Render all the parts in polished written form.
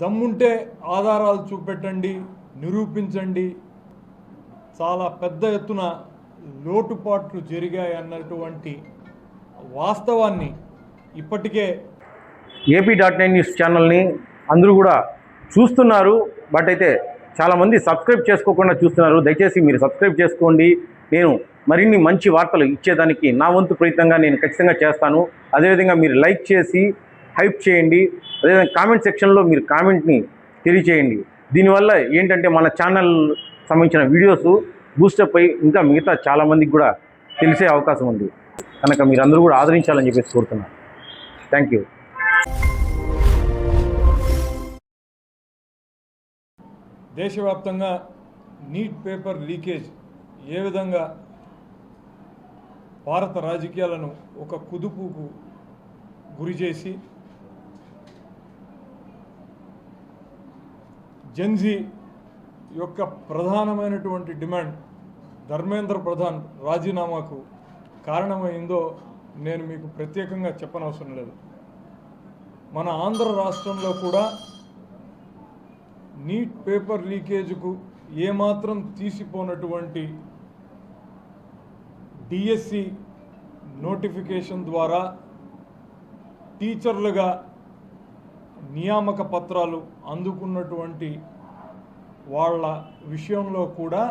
దమ్ముంటే ఆధారాలు చూపెట్టండి, నిరూపించండి. చాలా పెద్ద ఎత్తున లోటుపాట్లు జరిగాయన్నటువంటి వాస్తవాన్ని ఇప్పటికే AP.9 న్యూస్ ఛానల్ని అందరూ కూడా చూస్తున్నారు. బట్ అయితే చాలామంది సబ్స్క్రైబ్ చేసుకోకుండా చూస్తున్నారు. దయచేసి మీరు సబ్స్క్రైబ్ చేసుకోండి. నేను మరిన్ని మంచి వార్తలు ఇచ్చేదానికి నా వంతు ప్రయత్నంగా నేను ఖచ్చితంగా చేస్తాను. అదేవిధంగా మీరు లైక్ చేసి హైప్ చేయండి. అదేవిధంగా కామెంట్ సెక్షన్లో మీరు కామెంట్ని తెలియచేయండి. దీనివల్ల ఏంటంటే మన ఛానల్ సంబంధించిన వీడియోస్ బూస్టప్ అయి ఇంకా మిగతా చాలామందికి కూడా తెలిసే అవకాశం ఉంది. కనుక మీరందరూ కూడా ఆదరించాలని చెప్పేసి కోరుతున్నాను. Thank you. దేశవ్యాప్తంగా నీట్ పేపర్ లీకేజ్ ఏ విధంగా భారత రాజకీయాలను ఒక కుదుపుకు గురి చేసి జెన్జీ యొక్క ప్రధానమైనటువంటి డిమాండ్ ధర్మేంద్ర ప్రధాన్ రాజీనామాకు కారణమైందో నేను మీకు ప్రత్యేకంగా చెప్పనవసరం లేదు. మన ఆంధ్ర రాష్ట్రంలో కూడా నీట్ పేపర్ లీకేజ్కు ఏమాత్రం తీసిపోనటువంటి డిఎస్సి నోటిఫికేషన్ ద్వారా టీచర్లుగా నియామక పత్రాలు అందుకున్నటువంటి వాళ్ళ విషయంలో కూడా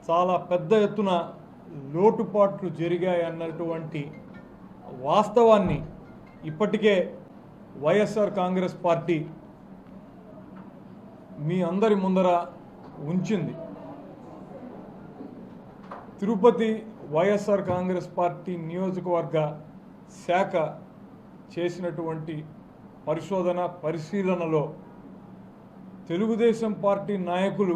చాలా పెద్ద ఎత్తున లోటుపాట్లు జరిగాయన్నటువంటి వాస్తవాన్ని ఇప్పటికే వైఎస్ఆర్ కాంగ్రెస్ పార్టీ మీ అందరి ముందర ఉంచింది. తిరుపతి వైఎస్ఆర్ కాంగ్రెస్ పార్టీ నియోజకవర్గ శాఖ చేసినటువంటి పరిశీలనలో తెలుగుదేశం పార్టీ నాయకులు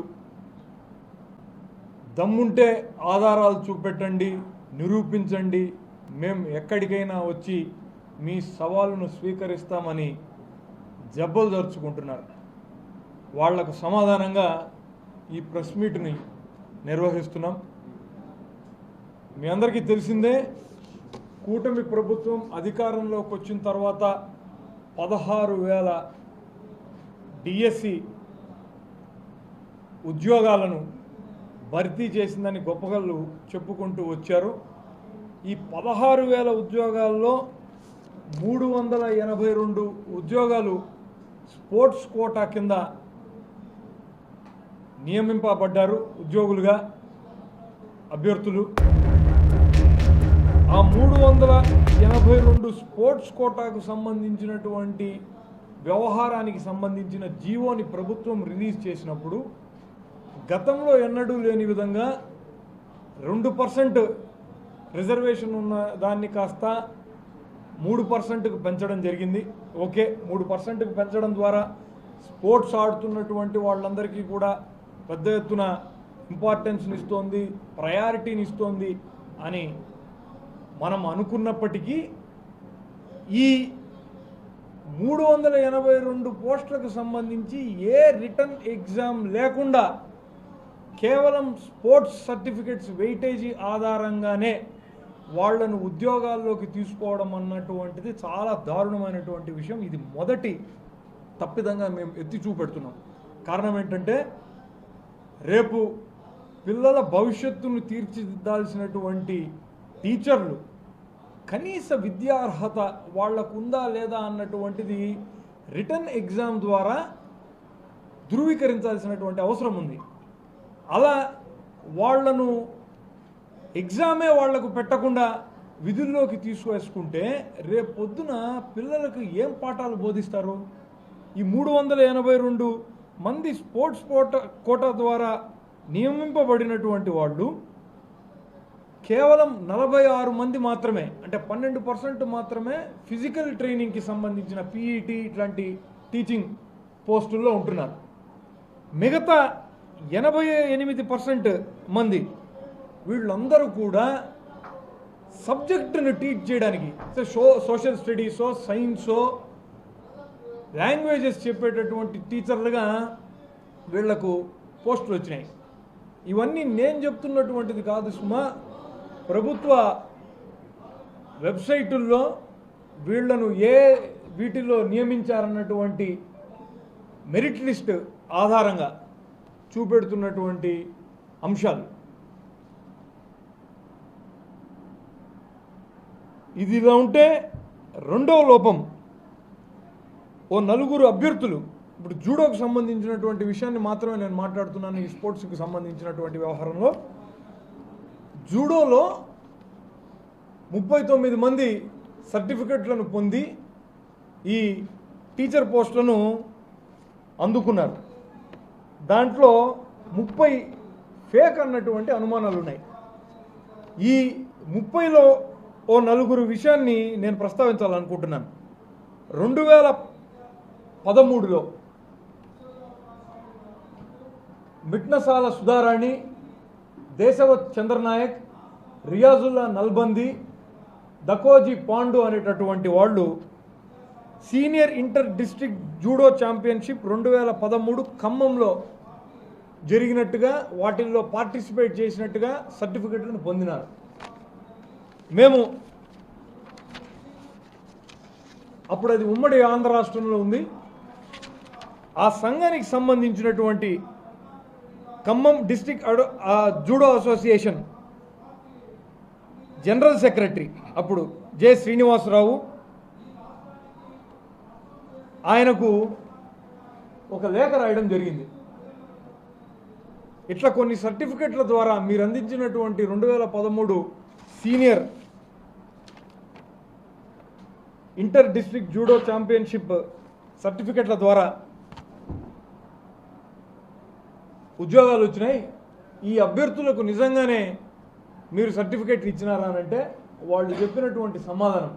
దమ్ముంటే ఆధారాలు చూపెట్టండి, నిరూపించండి, మేము ఎక్కడికైనా వచ్చి మీ సవాలును స్వీకరిస్తామని జబ్బలు జరుచుకుంటున్నారు. వాళ్లకు సమాధానంగా ఈ ప్రెస్ మీట్ని నిర్వహిస్తున్నాం. మీ అందరికీ తెలిసిందే, కూటమి ప్రభుత్వం అధికారంలోకి వచ్చిన తర్వాత 16,000 డిఎస్సి ఉద్యోగాలను భర్తీ చేసిందని గొప్పగళ్ళు చెప్పుకుంటూ వచ్చారు. ఈ 16,000 ఉద్యోగాల్లో 382 ఉద్యోగాలు స్పోర్ట్స్ కోటా కింద నియమింపబడ్డారు ఉద్యోగులుగా అభ్యర్థులు. ఆ 382 స్పోర్ట్స్ కోటాకు సంబంధించినటువంటి వ్యవహారానికి సంబంధించిన జీవోని ప్రభుత్వం రిలీజ్ చేసినప్పుడు గతంలో ఎన్నడూ లేని విధంగా 2% రిజర్వేషన్ ఉన్న దాన్ని కాస్త 3%కు పెంచడం జరిగింది. ఓకే, 3%కు పెంచడం ద్వారా స్పోర్ట్స్ ఆడుతున్నటువంటి వాళ్ళందరికీ కూడా పెద్ద ఎత్తున ఇంపార్టెన్స్ని ఇస్తోంది, ప్రయారిటీని ఇస్తోంది అని మనం అనుకున్నప్పటికీ ఈ 382 పోస్టులకు సంబంధించి ఏ రిటర్న్ ఎగ్జామ్ లేకుండా కేవలం స్పోర్ట్స్ సర్టిఫికెట్స్ వెయిటేజీ ఆధారంగానే వాళ్లను ఉద్యోగాల్లోకి తీసుకోవడం అన్నటువంటిది చాలా దారుణమైనటువంటి విషయం. ఇది మొదటి తప్పిదంగా మేము ఎత్తి చూపెడుతున్నాం. కారణం ఏంటంటే రేపు పిల్లల భవిష్యత్తును తీర్చిదిద్దాల్సినటువంటి టీచర్లు కనీస విద్యార్హత వాళ్లకు ఉందా లేదా అన్నటువంటిది రిటర్న్ ఎగ్జామ్ ద్వారా ధృవీకరించాల్సినటువంటి అవసరం ఉంది. అలా వాళ్లను ఎగ్జామే వాళ్లకు పెట్టకుండా విధుల్లోకి తీసుకువేసుకుంటే రేపు పొద్దున పిల్లలకు ఏం పాఠాలు బోధిస్తారు? ఈ 382 మంది స్పోర్ట్స్ కోటా ద్వారా నియమింపబడినటువంటి వాళ్ళు కేవలం 46 మంది మాత్రమే, అంటే 12% మాత్రమే ఫిజికల్ ట్రైనింగ్కి సంబంధించిన పీఈటీ ఇట్లాంటి టీచింగ్ పోస్టుల్లో ఉంటున్నారు. మిగతా 88% మంది వీళ్ళందరూ కూడా సబ్జెక్టును టీచ్ చేయడానికి సోషల్ స్టడీసో సైన్సో లాంగ్వేజెస్ చెప్పేటటువంటి టీచర్లుగా వీళ్లకు పోస్టులు వచ్చినాయి. ఇవన్నీ నేను చెప్తున్నటువంటిది కాదు సుమా, ప్రభుత్వ వెబ్సైటుల్లో వీళ్లను వీటిల్లో నియమించారన్నటువంటి మెరిట్ లిస్ట్ ఆధారంగా చూపెడుతున్నటువంటి అంశాలు. ఇది ఇలా ఉంటే రెండవ లోపం, ఓ నలుగురు అభ్యర్థులు, ఇప్పుడు జూడోకు సంబంధించినటువంటి విషయాన్ని మాత్రమే నేను మాట్లాడుతున్నాను. ఈ స్పోర్ట్స్కి సంబంధించినటువంటి వ్యవహారంలో జూడోలో 39 మంది సర్టిఫికెట్లను పొంది ఈ టీచర్ పోస్టులను అందుకున్నారు. దాంట్లో 30 ఫేక్ అన్నటువంటి అనుమానాలు ఉన్నాయి. ఈ 30లో ఓ నలుగురు విషయాన్ని నేను ప్రస్తావించాలనుకుంటున్నాను. 2013లో మిట్నసాల సుధారాణి, దేశవత్ చంద్రనాయక్, రియాజుల్లా నల్బంది, దకోజీ పాండు అనేటటువంటి వాళ్ళు senior inter district judo championship 2013 ఖమ్మంలో జరిగినట్టుగా, వాటిల్లో పార్టిసిపేట్ చేసినట్టుగా సర్టిఫికెట్లను పొందినారు. మేము అప్పుడు అది ఉమ్మడి ఆంధ్ర రాష్ట్రంలో ఉంది. ఆ సంఘానికి సంబంధించినటువంటి Khammam district judo association general secretary అప్పుడు జె శ్రీనివాసరావు, ఆయనకు ఒక లేఖ రాయడం జరిగింది. ఇట్లా కొన్ని సర్టిఫికెట్ల ద్వారా మీరు అందించినటువంటి 2013 senior inter district judo championship సర్టిఫికెట్ల ద్వారా ఉద్యోగాలు వచ్చినాయి. ఈ అభ్యర్థులకు నిజంగానే మీరు సర్టిఫికెట్లు ఇచ్చినారా అంటే వాళ్ళు చెప్పినటువంటి సమాధానం,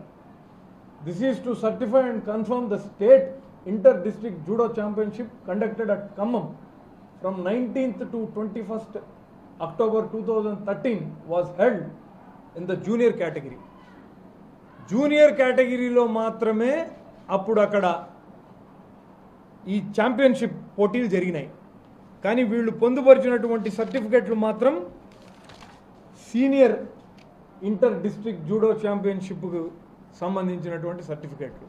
this is to certify and confirm the state inter district judo championship conducted at Khammam from 19th to 21st October 2013 was held in the junior category. Junior కేటగిరీలో మాత్రమే అప్పుడు అక్కడ ఈ ఛాంపియన్షిప్ పోటీలు జరిగినాయి. కానీ వీళ్ళు పొందుపరిచినటువంటి సర్టిఫికెట్లు మాత్రం సీనియర్ ఇంటర్ డిస్ట్రిక్ట్ జూడో ఛాంపియన్షిప్కు సంబంధించినటువంటి సర్టిఫికెట్లు.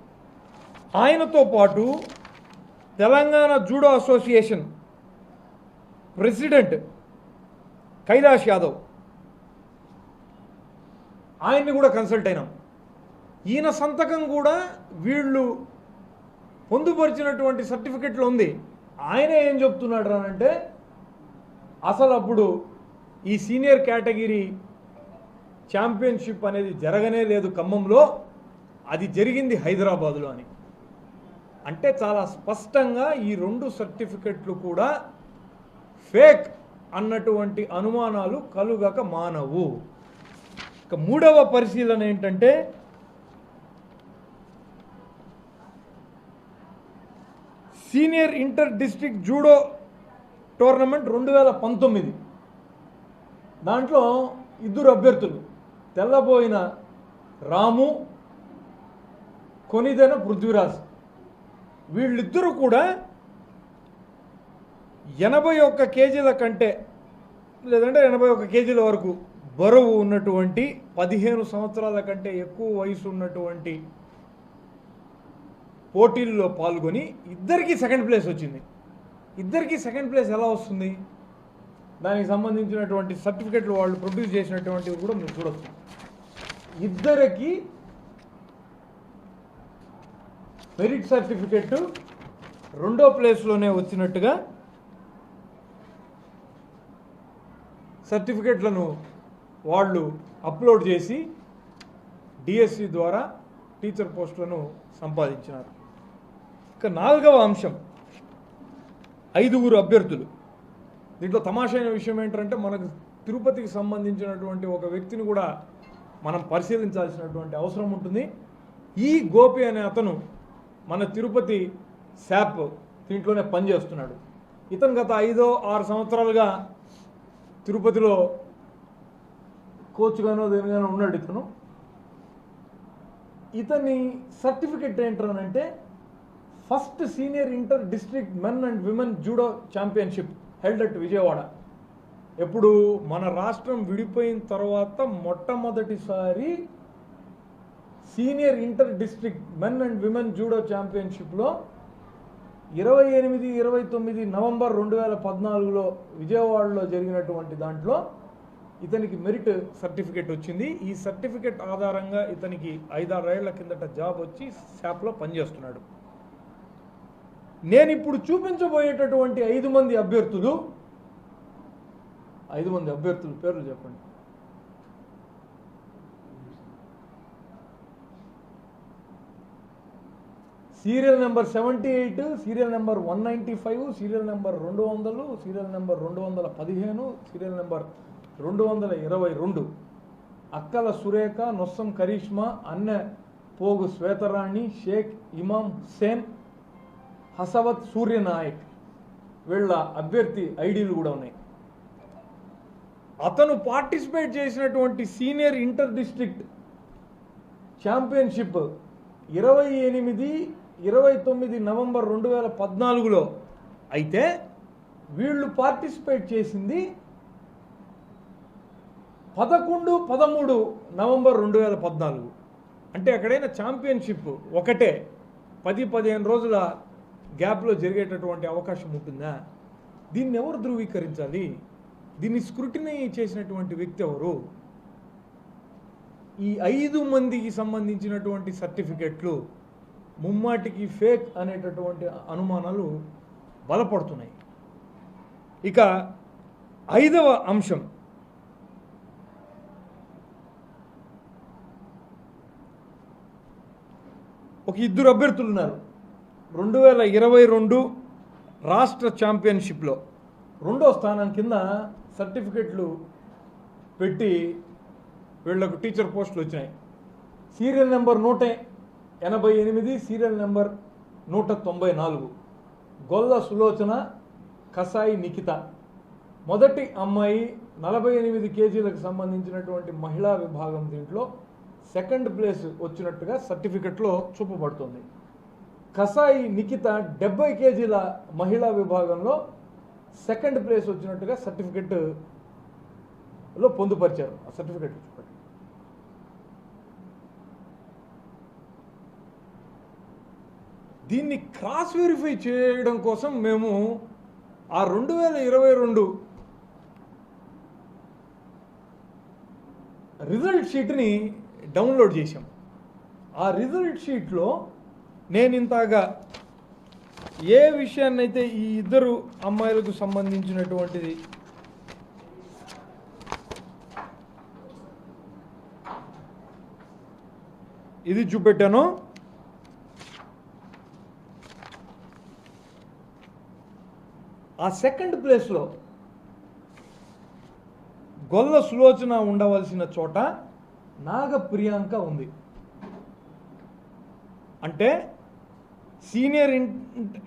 ఆయనతో పాటు Telangana judo association president Kailash Yadav, ఆయన్ని కూడా కన్సల్ట్ అయినాం. ఈయన సంతకం కూడా వీళ్ళు పొందుపరిచినటువంటి సర్టిఫికెట్లో ఉంది. ఆయన ఏం చెప్తున్నాడు అంటే అసలు అప్పుడు ఈ సీనియర్ కేటగిరీ ఛాంపియన్షిప్ అనేది జరగనే లేదు ఖమ్మంలో, అది జరిగింది హైదరాబాదులో అని. అంటే చాలా స్పష్టంగా ఈ 2 సర్టిఫికెట్లు కూడా ఫేక్ అన్నటువంటి అనుమానాలు కలుగక మానవు. ఇక మూడవ పరిశీలన ఏంటంటే senior inter district judo tournament 2019, దాంట్లో 2 అభ్యర్థులు తెల్లబోయిన రాము, కొనిదెన పృథ్వీరాజ్, వీళ్ళిద్దరూ కూడా 81 కేజీల కంటే లేదంటే 81 కేజీల వరకు బరువు ఉన్నటువంటి 15 సంవత్సరాల కంటే ఎక్కువ వయసు ఉన్నటువంటి పోటీల్లో పాల్గొని ఇద్దరికీ సెకండ్ ప్లేస్ వచ్చింది. ఇద్దరికీ సెకండ్ ప్లేస్ ఎలా వస్తుంది? దానికి సంబంధించినటువంటి సర్టిఫికెట్లు వాళ్ళు ప్రొడ్యూస్ చేసినటువంటివి కూడా మీరు చూడొచ్చు. ఇద్దరికి మెరిట్ సర్టిఫికెట్ 2వ ప్లేస్లోనే వచ్చినట్టుగా సర్టిఫికెట్లను వాళ్ళు అప్లోడ్ చేసి డిఎస్సి ద్వారా టీచర్ పోస్టులను సంపాదించినారు. ఇక 4వ అంశం 5 అభ్యర్థులు. దీంట్లో తమాషైన విషయం ఏంటంటే మనకు తిరుపతికి సంబంధించినటువంటి ఒక వ్యక్తిని కూడా మనం పరిశీలించాల్సినటువంటి అవసరం ఉంటుంది. ఈ గోపి అనే అతను మన తిరుపతి శాప్ దీంట్లోనే పనిచేస్తున్నాడు. ఇతను గత 5-6 సంవత్సరాలుగా తిరుపతిలో కోచ్గానో దేనిగానో ఉన్నాడు. ఇతని సర్టిఫికెట్ ఏంటంటే first senior inter district men and women judo championship held at Vijayawada. ఎప్పుడు మన రాష్ట్రం విడిపోయిన తర్వాత మొట్టమొదటిసారి senior inter district men and women judo ఛాంపియన్షిప్లో 28, 29 నవంబర్ 2014లో విజయవాడలో జరిగినటువంటి దాంట్లో ఇతనికి మెరిట్ సర్టిఫికేట్ వచ్చింది. ఈ సర్టిఫికేట్ ఆధారంగా ఇతనికి 5-6 ఏళ్ల కిందట జాబ్ వచ్చి శాప్లో పనిచేస్తున్నాడు. నేను ఇప్పుడు చూపించబోయేటటువంటి 5 మంది అభ్యర్థులు పేర్లు చెప్పండి. Serial number 78, serial number 195, serial number 200, serial number 215, serial number 222. అక్కల సురేఖ, నొస్సం కరీష్మా, అన్నె పోగు శ్వేతరాణి, షేక్ ఇమాం హుసేన్, హసవత్ సూర్యనాయక్ వీళ్ళ అభ్యర్థి ఐడీలు కూడా ఉన్నాయి. అతను పార్టిసిపేట్ చేసినటువంటి senior inter district championship 28, 29 November 2014లో అయితే వీళ్ళు పార్టిసిపేట్ చేసింది 11, 13 నవంబర్ 2014. అంటే ఎక్కడైనా ఛాంపియన్షిప్ ఒకటే 10-15 రోజుల గ్యాప్లో జరిగేటటువంటి అవకాశం ఉంటుందా? దీన్ని ఎవరు ధృవీకరించాలి? దీన్ని స్క్రూటినీ చేసినటువంటి వ్యక్తి ఎవరు? ఈ 5 మందికి సంబంధించినటువంటి సర్టిఫికెట్లు ముమ్మాటికి ఫేక్ అనేటటువంటి అనుమానాలు బలపడుతున్నాయి. ఇక 5వ అంశం, ఒక 2 అభ్యర్థులు ఉన్నారు. 2022 రాష్ట్ర ఛాంపియన్షిప్లో 2వ స్థానం కింద సర్టిఫికెట్లు పెట్టి వీళ్లకు టీచర్ పోస్టులు వచ్చినాయి. Serial number 188, serial number 194. గొల్ల సులోచన, కసాయి నిఖిత. మొదటి అమ్మాయి 48 కేజీలకు సంబంధించినటువంటి మహిళా విభాగం దీంట్లో సెకండ్ ప్లేస్ వచ్చినట్టుగా సర్టిఫికెట్లో చూపబడుతుంది. కసాయి నిఖిత 70 కేజీల మహిళా విభాగంలో సెకండ్ ప్లేస్ వచ్చినట్టుగా సర్టిఫికెట్లో పొందుపరిచారు. ఆ సర్టిఫికెట్ చూపండి. దీన్ని క్రాస్ వెరిఫై చేయడం కోసం మేము ఆ 2022 రిజల్ట్ షీట్ని డౌన్లోడ్ చేశాం. ఆ రిజల్ట్ షీట్లో నేను ఇంతగా ఏ విషయాన్నైతే ఈ 2 అమ్మాయిలకు సంబంధించినటువంటిది ఇది చూపెట్టాను, ఆ సెకండ్ ప్లేస్లో గొల్ల సులోచన ఉండవలసిన చోట నాగ ప్రియాంక ఉంది. అంటే senior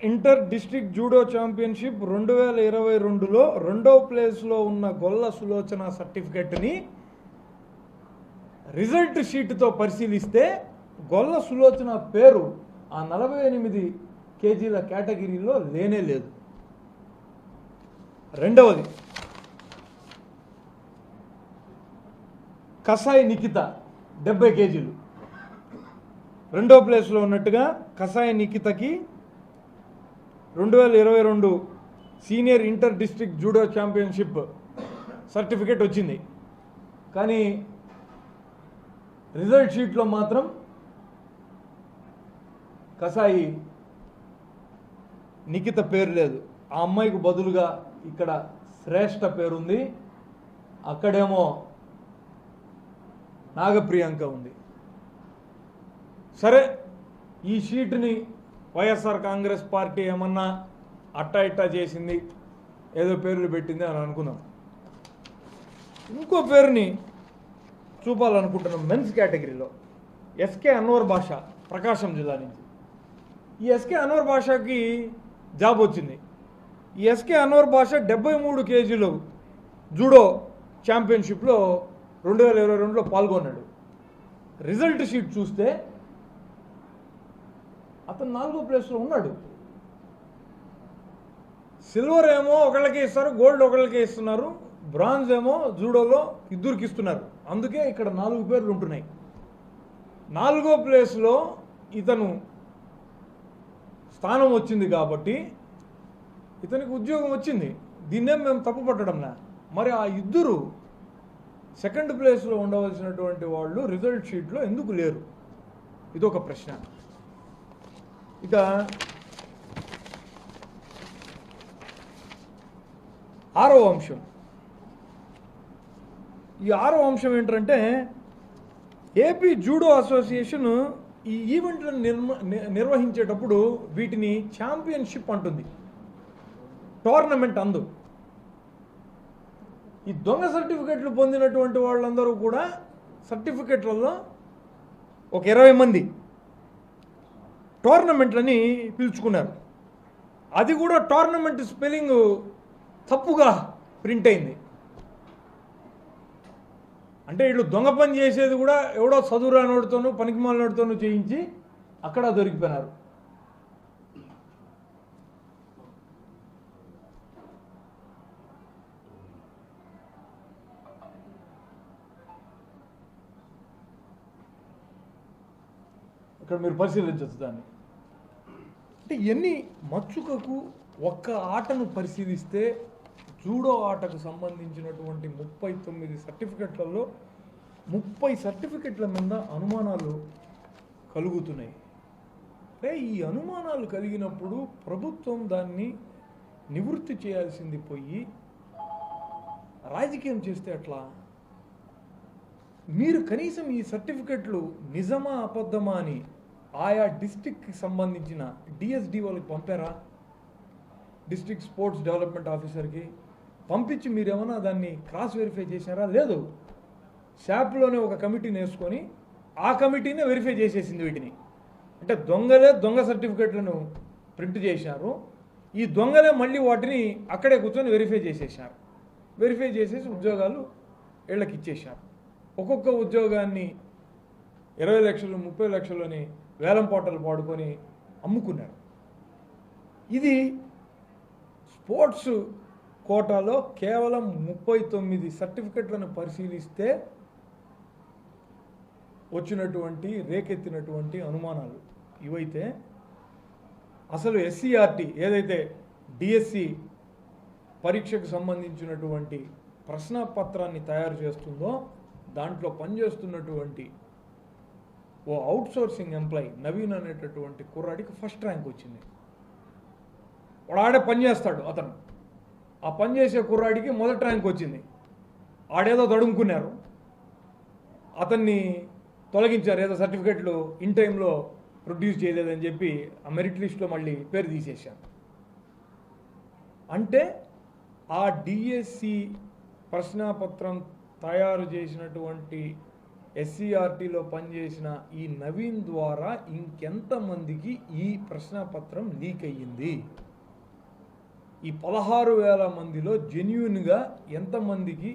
inter district judo championship 2022లో 2వ ప్లేస్లో ఉన్న గొల్ల సులోచన సర్టిఫికెట్ని రిజల్ట్ షీట్తో పరిశీలిస్తే గొల్ల సులోచన పేరు ఆ 48 కేజీల కేటగిరీలో లేనే లేదు. రెండవది, కసాయి నిఖిత 70 కేజీలు 2వ ప్లేస్లో ఉన్నట్టుగా కసాయి నిఖితకి 2022 senior inter district judo championship certificate వచ్చింది. కానీ రిజల్ట్ షీట్లో మాత్రం కసాయి నిఖిత పేరు లేదు. ఆ అమ్మాయికి బదులుగా ఇక్కడ శ్రేష్ఠ పేరుంది, అక్కడేమో నాగప్రియాంక ఉంది. సరే, ఈ షీట్ని వైఎస్ఆర్ కాంగ్రెస్ పార్టీ ఏమన్నా అట్టా ఇట్టా చేసింది, ఏదో పేర్లు పెట్టింది అని అనుకుందాం. ఇంకో పేరుని చూపాలనుకుంటున్నాం మెన్స్ కేటగిరీలో. ఎస్కే అన్వర్ బాషా, ప్రకాశం జిల్లా నుంచి. ఈ ఎస్కే అన్వర్ బాషాకి జాబ్ వచ్చింది. ఈ ఎస్కే అన్వర్ బాషా 73 కేజీలు జూడో ఛాంపియన్షిప్లో 2022లో పాల్గొన్నాడు. రిజల్ట్ షీట్ చూస్తే అతను 4వ ప్లేస్లో ఉన్నాడు. సిల్వర్ ఏమో ఒకళ్ళకే ఇస్తారు, గోల్డ్ ఒకళ్ళకే ఇస్తున్నారు, బ్రాంజ్ ఏమో జూడోలో 2కి ఇస్తున్నారు. అందుకే ఇక్కడ 4 పేర్లు ఉంటున్నాయి. 4వ ప్లేస్లో ఇతను స్థానం వచ్చింది కాబట్టి ఇతనికి ఉద్యోగం వచ్చింది. దీన్నే మేము తప్పు పట్టడంలా. మరి ఆ ఇద్దరు సెకండ్ ప్లేస్లో ఉండవలసినటువంటి వాళ్ళు రిజల్ట్ షీట్లో ఎందుకు లేరు? ఇదొక ప్రశ్న. ఇక 6వ అంశం. ఈ 6వ అంశం ఏంటంటే ఏపీ జూడో అసోసియేషన్ ఈ ఈవెంట్లను నిర్వహించేటప్పుడు వీటిని ఛాంపియన్షిప్ అంటుంది, టోర్నమెంట్ అందు. ఈ దొంగ సర్టిఫికెట్లు పొందినటువంటి వాళ్ళందరూ కూడా సర్టిఫికెట్లలో ఒక 20 మంది టోర్నమెంట్లని పిలుచుకున్నారు. అది కూడా టోర్నమెంట్ స్పెల్లింగ్ తప్పుగా ప్రింట్ అయింది. అంటే వీళ్ళు దొంగ పని చేసేది కూడా ఎవడో చదువురానోడితోనూ పనికిమాలినోడితోనూ చేయించి అక్కడ దొరికిపోయినారు. ఇక్కడ మీరు పరిశీలించవచ్చు దాన్ని. అంటే ఎన్ని మచ్చుకకు ఒక్క ఆటను పరిశీలిస్తే జూడో ఆటకు సంబంధించినటువంటి 39 సర్టిఫికెట్లలో 30 సర్టిఫికెట్ల మీద అనుమానాలు కలుగుతున్నాయి. అంటే ఈ అనుమానాలు కలిగినప్పుడు ప్రభుత్వం దాన్ని నివృత్తి చేయాల్సింది పోయి రాజకీయం చేస్తే ఎట్లా? మీరు కనీసం ఈ సర్టిఫికెట్లు నిజమా అబద్ధమా అని ఆయా డిస్ట్రిక్ట్కి సంబంధించిన డిఎస్డి వాళ్ళకి పంపారా? డిస్ట్రిక్ట్ స్పోర్ట్స్ డెవలప్మెంట్ ఆఫీసర్కి పంపించి మీరేమన్నా దాన్ని క్రాస్ వెరిఫై చేశారా? లేదు. శాప్లోనే ఒక కమిటీని వేసుకొని ఆ కమిటీనే వెరిఫై చేసేసింది వీటిని. అంటే దొంగలే దొంగ సర్టిఫికెట్లను ప్రింట్ చేశారు. ఈ దొంగలే మళ్ళీ వాటిని అక్కడే కూర్చొని వెరిఫై చేసేసారు. వెరిఫై చేసేసి ఉద్యోగాలు వీళ్ళకి ఇచ్చేశారు. ఒక్కొక్క ఉద్యోగాన్ని 20 లక్షలు 30 లక్షలని వేలం పాటలు పాడుకొని అమ్ముకున్నారు. ఇది స్పోర్ట్స్ కోటాలో కేవలం 39 సర్టిఫికెట్లను పరిశీలిస్తే వచ్చినటువంటి రేకెత్తినటువంటి అనుమానాలు ఇవైతే, అసలు ఎస్సీఆర్టీ ఏదైతే డిఎస్సి పరీక్షకు సంబంధించినటువంటి ప్రశ్నపత్రాన్ని తయారు చేస్తుందో దాంట్లో పనిచేస్తున్నటువంటి ఓ అవుట్సోర్సింగ్ ఎంప్లాయీ నవీన్ అనేటటువంటి కుర్రాడికి ఫస్ట్ ర్యాంక్ వచ్చింది. వాడు ఆడే పనిచేస్తాడు. అతను ఆ పనిచేసే కుర్రాడికి మొదటి ర్యాంక్ వచ్చింది. ఆడేదో తడుముకున్నారు, అతన్ని తొలగించారు. ఏదో సర్టిఫికెట్లు ఇన్ టైంలో ప్రొడ్యూస్ చేయలేదని చెప్పి ఆ మెరిట్ లిస్ట్లో మళ్ళీ పేరు తీసేశారు. అంటే ఆ డిఎస్సి ప్రశ్నాపత్రం తయారు చేసినటువంటి ఎస్సీఆర్టీలో పనిచేసిన ఈ నవీన్ ద్వారా ఇంకెంతమందికి ఈ ప్రశ్నాపత్రం లీక్ అయ్యింది? ఈ 16,000 మందిలో జెన్యూన్గా ఎంతమందికి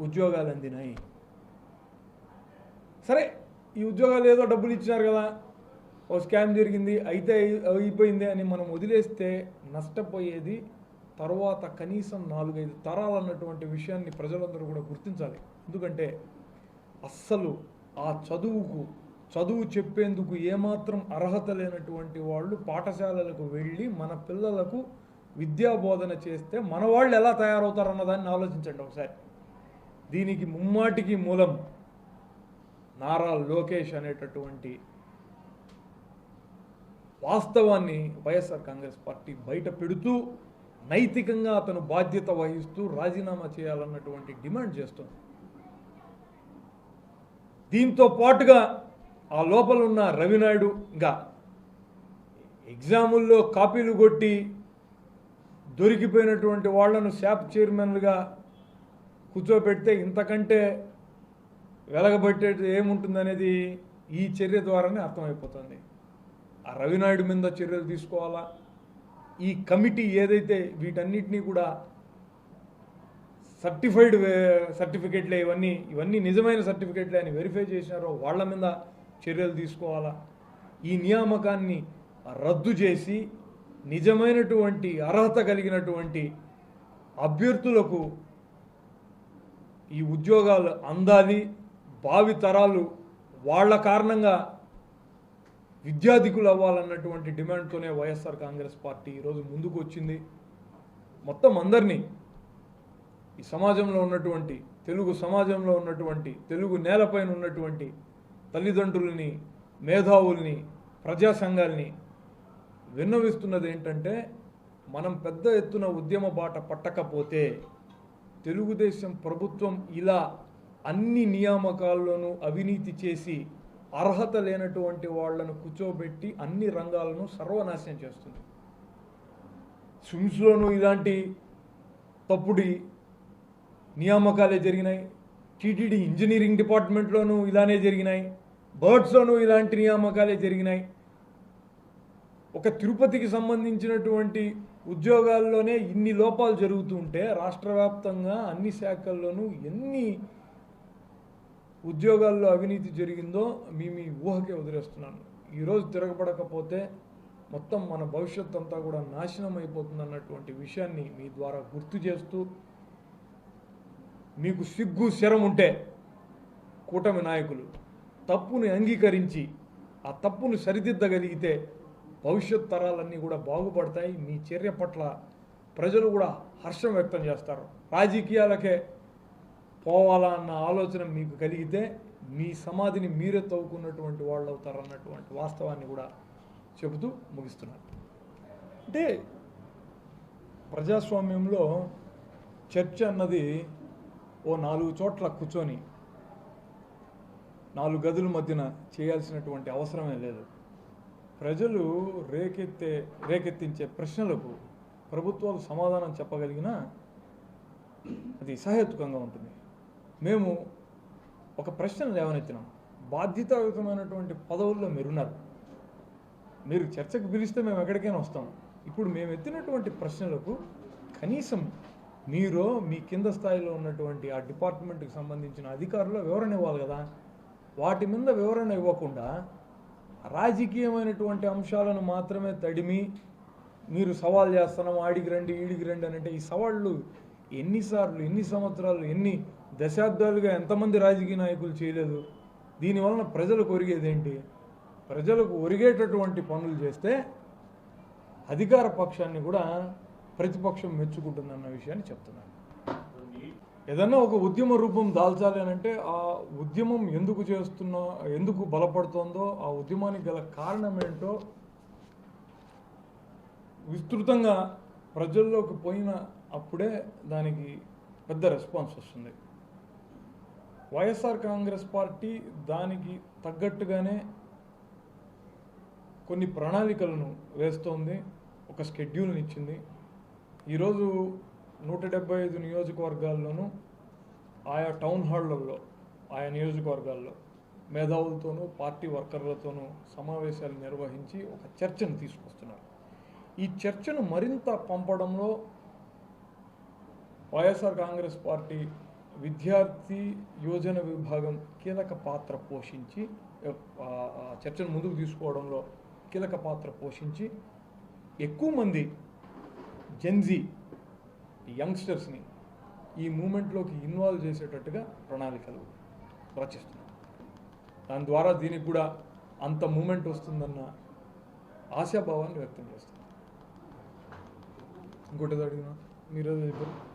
ఉద్యోగాలు అందినాయి? సరే, ఈ ఉద్యోగాలు ఏదో డబ్బులు ఇచ్చినారు కదా, ఓ స్కామ్ జరిగింది అయితే అయిపోయింది అని మనం వదిలేస్తే నష్టపోయేది తర్వాత కనీసం 4-5 తరాలు అన్నటువంటి విషయాన్ని ప్రజలందరూ కూడా గుర్తించాలి. ఎందుకంటే అస్సలు ఆ చదువు చెప్పేందుకు ఏమాత్రం అర్హత లేనటువంటి వాళ్ళు పాఠశాలలకు వెళ్ళి మన పిల్లలకు విద్యాబోధన చేస్తే మన వాళ్ళు ఎలా తయారవుతారన్నదాన్ని ఆలోచించండి ఒకసారి. దీనికి ముమ్మాటికి మూలం నారా లోకేష్ అనేటటువంటి వాస్తవాన్ని వైఎస్ఆర్ కాంగ్రెస్ పార్టీ బయట పెడుతూ నైతికంగా అతను బాధ్యత వహిస్తూ రాజీనామా చేయాలన్నటువంటి డిమాండ్ చేస్తుంది. దీంతో పాటుగా ఆ లోపల ఉన్న రవినాయుడు ఇంకా ఎగ్జాముల్లో కాపీలు కొట్టి దొరికిపోయినటువంటి వాళ్లను శాప్ చైర్మన్లుగా కూర్చోబెడితే ఇంతకంటే వెలగబెట్టేది ఏముంటుందనేది ఈ చర్య ద్వారానే అర్థమైపోతుంది. ఆ రవినాయుడు మీద చర్యలు తీసుకోవాలా, ఈ కమిటీ ఏదైతే వీటన్నిటినీ కూడా సర్టిఫైడ్ సర్టిఫికెట్లే ఇవన్నీ నిజమైన సర్టిఫికెట్లే అని వెరిఫై చేసినారో వాళ్ళ మీద చర్యలు తీసుకోవాలా. ఈ నియామకాన్ని రద్దు చేసి నిజమైనటువంటి అర్హత కలిగినటువంటి అభ్యర్థులకు ఈ ఉద్యోగాలు అందాలి. భావి తరాలు వాళ్ళ కారణంగా విద్యాధికులు అవ్వాలన్నటువంటి డిమాండ్తోనే వైఎస్ఆర్ కాంగ్రెస్ పార్టీ ఈరోజు ముందుకు వచ్చింది. మొత్తం అందరినీ, ఈ సమాజంలో ఉన్నటువంటి తెలుగు సమాజంలో ఉన్నటువంటి తెలుగు నేలపైన ఉన్నటువంటి తల్లిదండ్రుల్ని, మేధావుల్ని, ప్రజా సంఘాల్ని విన్నవిస్తున్నది ఏంటంటే, మనం పెద్ద ఎత్తున ఉద్యమ బాట పట్టకపోతే తెలుగుదేశం ప్రభుత్వం ఇలా అన్ని నియామకాల్లోనూ అవినీతి చేసి అర్హత లేనటువంటి వాళ్లను కూర్చోబెట్టి అన్ని రంగాలను సర్వనాశనం చేస్తుంది. స్విమ్స్లోనూ ఇలాంటి తప్పుడు నియామకాలే జరిగినాయి, టీటీడీ ఇంజనీరింగ్ డిపార్ట్మెంట్లోనూ ఇలానే జరిగినాయి, బర్డ్స్లోనూ ఇలాంటి నియామకాలే జరిగినాయి. ఒక తిరుపతికి సంబంధించినటువంటి ఉద్యోగాల్లోనే ఇన్ని లోపాలు జరుగుతూ ఉంటే రాష్ట్ర వ్యాప్తంగా అన్ని శాఖల్లోనూ ఎన్ని ఉద్యోగాల్లో అవినీతి జరిగిందో మీ ఊహకే వదిలేస్తున్నాను. ఈరోజు తిరగబడకపోతే మొత్తం మన భవిష్యత్తు అంతా కూడా నాశనం అయిపోతుంది అన్నటువంటి విషయాన్ని మీ ద్వారా గుర్తు చేస్తూ, మీకు సిగ్గు శరం ఉంటే కూటమి నాయకులు తప్పుని అంగీకరించి ఆ తప్పును సరిదిద్దగలిగితే భవిష్యత్ తరాలన్నీ కూడా బాగుపడతాయి. మీ చర్య పట్ల ప్రజలు కూడా హర్షం వ్యక్తం చేస్తారు. రాజకీయాలకే పోవాలా అన్న ఆలోచన మీకు కలిగితే మీ సమాధిని మీరే తవ్వుకున్నటువంటి వాళ్ళు అవుతారన్నటువంటి వాస్తవాన్ని కూడా చెబుతూ ముగిస్తున్నాను. అంటే ప్రజాస్వామ్యంలో చర్చ అన్నది ఓ 4 చోట్ల కూర్చొని 4 గదుల మధ్యన చేయాల్సినటువంటి అవసరమే లేదు. ప్రజలు రేకెత్తించే ప్రశ్నలకు ప్రభుత్వాలు సమాధానం చెప్పగలిగినా అది సహేతుకంగా ఉంటుంది. మేము ఒక ప్రశ్న లేవనెత్తినాం. బాధ్యతాయుతమైనటువంటి పదవుల్లో మీరున్నారు, మీరు చర్చకు పిలిస్తే మేము ఎక్కడికైనా వస్తాం. ఇప్పుడు మేము ఎత్తినటువంటి ప్రశ్నలకు కనీసం మీరు మీ కింద స్థాయిలో ఉన్నటువంటి ఆ డిపార్ట్మెంట్కి సంబంధించిన అధికారులు వివరణ ఇవ్వాలి కదా. వాటి మీద వివరణ ఇవ్వకుండా రాజకీయమైనటువంటి అంశాలను మాత్రమే తడిమి మీరు సవాల్ చేస్తున్నాం, ఆడికి రండి ఈడికి రండి అని అంటే, ఈ సవాళ్ళు ఎన్నిసార్లు, ఎన్ని సంవత్సరాలు, ఎన్ని దశాబ్దాలుగా ఎంతమంది రాజకీయ నాయకులు చేయలేదు? దీనివలన ప్రజలకు ఒరిగేదేంటి? ప్రజలకు ఒరిగేటటువంటి పనులు చేస్తే అధికార పక్షాన్ని కూడా ప్రతిపక్షం మెచ్చుకుంటుందన్న విషయాన్ని చెప్తున్నాను. ఏదన్నా ఒక ఉద్యమ రూపం దాల్చాలి అని అంటే ఆ ఉద్యమం ఎందుకు బలపడుతుందో, ఆ ఉద్యమానికి గల కారణం ఏంటో విస్తృతంగా ప్రజల్లోకి పోయిన అప్పుడే దానికి పెద్ద రెస్పాన్స్ వస్తుంది. వైఎస్ఆర్ కాంగ్రెస్ పార్టీ దానికి తగ్గట్టుగానే కొన్ని ప్రణాళికలను వేస్తోంది, ఒక షెడ్యూల్ని ఇచ్చింది. ఈరోజు 175 నియోజకవర్గాల్లోనూ ఆయా టౌన్ హాళ్లలో, ఆయా నియోజకవర్గాల్లో మేధావులతోనూ పార్టీ వర్కర్లతోనూ సమావేశాలు నిర్వహించి ఒక చర్చను తీసుకొస్తున్నారు. ఈ చర్చను మరింత పంపడంలో వైఎస్ఆర్ కాంగ్రెస్ పార్టీ విద్యార్థి యువజన విభాగం కీలక పాత్ర పోషించి, చర్చను ముందుకు తీసుకోవడంలో కీలక పాత్ర పోషించి ఎక్కువ మంది జెన్జీ యంగ్స్టర్స్ని ఈ మూమెంట్లోకి ఇన్వాల్వ్ చేసేటట్టుగా ప్రణాళికలు రచిస్తున్నారు. దాని ద్వారా దీనికి కూడా అంత మూమెంట్ వస్తుందన్న ఆశాభావాన్ని వ్యక్తం చేస్తున్నారు. ఇంకోటి అడిగినా మీరు చెప్పారు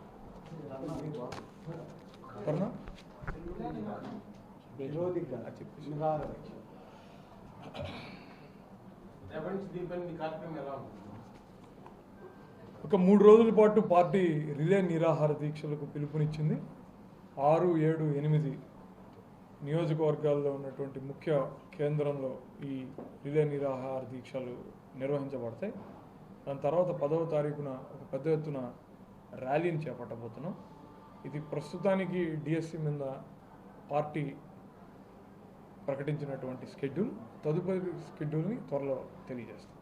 ఒక 3 రోజుల పాటు పార్టీ రిలే నిరాహార దీక్షలకు పిలుపునిచ్చింది. 6, 7, 8 నియోజకవర్గాల్లో ఉన్నటువంటి ముఖ్య కేంద్రంలో ఈ రిలే నిరాహార దీక్షలు నిర్వహించబడతాయి. దాని తర్వాత 10వ తారీఖున ఒక పెద్ద ఎత్తున ర్యాలీని చేపట్టబోతున్నాం. ఇది ప్రస్తుతానికి డిఎస్సి మీద పార్టీ ప్రకటించినటువంటి షెడ్యూల్. తదుపరి షెడ్యూల్ని త్వరలో తెలియజేస్తాం.